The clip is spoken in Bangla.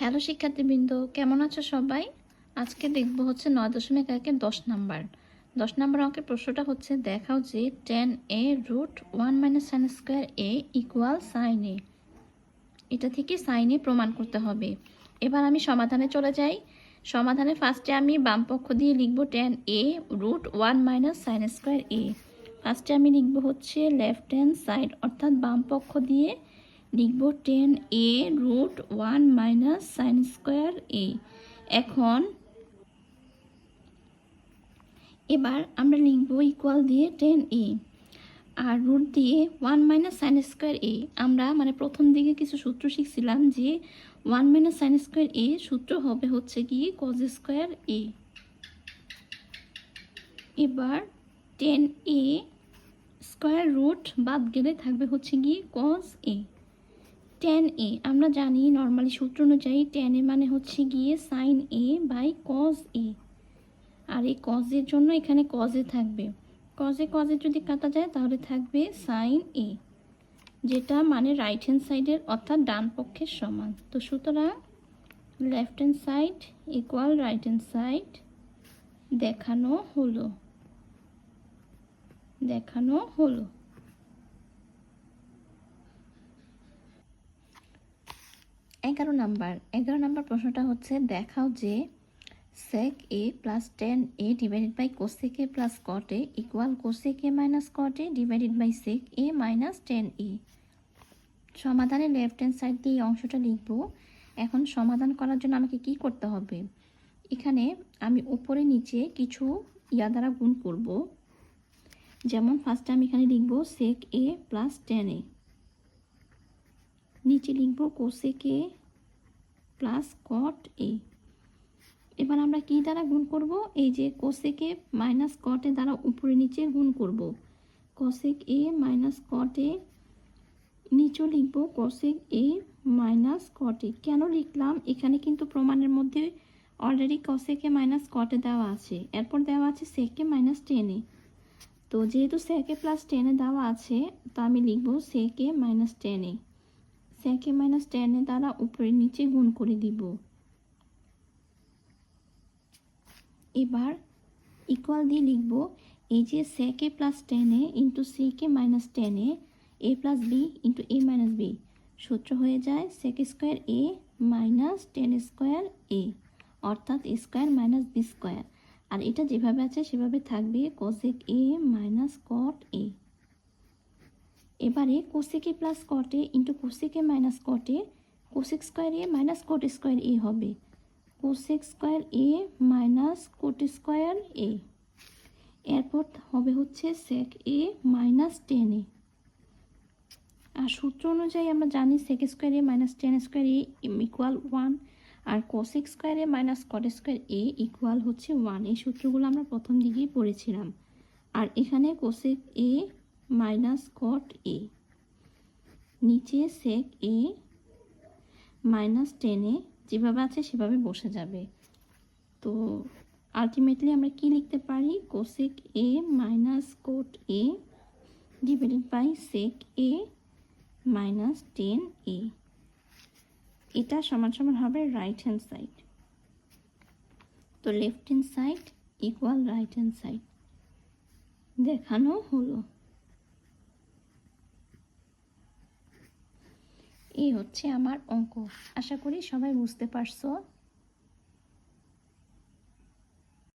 হ্যালো শিক্ষার্থীবৃন্দ, কেমন আছো সবাই? আজকে দেখব হচ্ছে 9.1-এর 10 নাম্বার। 10 নাম্বার অঙ্কের প্রশ্নটা হচ্ছে, দেখাও যে tan a root 1 sin square a equal sin a। এটা থেকে sin a প্রমাণ করতে হবে। এবার আমি সমাধানে চলে যাই। সমাধানে ফার্স্টে আমি বাম পক্ষ দিয়ে লিখব tan a root 1 sin square a। ফার্স্টে আমি লিখব হচ্ছে লেফট হ্যান্ড সাইড, অর্থাৎ বাম পক্ষ দিয়ে লিখব tan a root 1 sin square a। এবার আমরা লিখব ইকুয়াল দিয়ে tan a আর রুট দিয়ে 1 sin স্কোয়ার a। আমরা প্রথম দিকে কিছু সূত্র শিখছিলাম যে 1 sin স্কোয়ার a সূত্র হবে হচ্ছে কি cos স্কোয়ার a। এবার tan a স্কোয়ার রুট বাদ গেলে থাকবে হচ্ছে কি cos a। tan a আমরা জানি নর্মালি সূত্র অনুযায়ী tan a মানে হচ্ছে গিয়ে sin a by cos a। আর এই cos এর জন্য এখানে cos a থাকবে। cos এ যদি কাটা যায় তাহলে থাকবে sin a, যেটা মানে রাইট হ্যান্ড সাইডের অর্থাৎ ডান পক্ষের সমান। তো সুতরাং left hand side equal right hand side দেখানো হলো। 11 নাম্বার প্রশ্নটা হচ্ছে, দেখাও যে sec a plus tan a divided by cosec a plus cot a equal cosec a minus cot a divided by sec a minus tan a। সমাধানে লেফট হ্যান্ড সাইড দিয়ে এই অংশটা লিখব। এখন সমাধান করার জন্য আমাকে কি করতে হবে? এখানে আমি উপরে নিচে কিছু দ্বারা গুণ করব। যেমন ফার্স্টে আমি এখানে লিখব sec a plus tan a, নিচে লিখব cosec a plus cot a। এবার আমরা কি দ্বারা গুণ করব? এই যে cosec a minus cot a দ্বারা উপরে নিচে গুণ করব। cosec a minus cot a, নিচে লিখব cosec a minus cot a। কেন লিখলাম? এখানে কিন্তু প্রমাণের মধ্যে already cosec a minus cot a দেওয়া আছে, এরপর দেওয়া আছে sec a minus tan a। তো যেহেতু sec a plus tan a দেওয়া আছে, তো আমি লিখব sec a minus tan a। sec a minus tan a দ্বারা উপরে নিচে গুণ করে দিব। এবার ইকুয়াল দিয়ে লিখব এই যে sec a plus tan a into sec a minus tan a plus B into a minus B. সূত্র হয়ে যায় sec square a minus tan square a, অর্থাৎ a square minus B square. আর এটা যেভাবে আছে সেভাবে থাকবে cosec a minus cot a। এবারে cosec a plus cot a into cosec a minus cot a, cosec square a minus cot square a হবে cosec square a minus cot square a। এরপর হবে হচ্ছে sec a minus tan a। আর সূত্র অনুযায়ী আমরা জানি sec square a minus tan square a equal 1, আর cosec square a minus cot square a equal হচ্ছে 1। এই সূত্রগুলো আমরা প্রথম দিকেই পড়েছিলাম। আর এখানে cosec a minus cot a, নিচে sec a minus tan a যেভাবে আছে সেভাবে বসে যাবে। তো আলটিমেটলি আমরা কি লিখতে পারি? cosec a minus cot a divided by sec a minus tan a। এটা সমান সমান হবে রাইট হ্যান্ড সাইড। তো left hand side equal right hand side দেখানো হলো। এই হচ্ছে আমার অঙ্ক। আশা করি সবাই বুঝতে পারছো।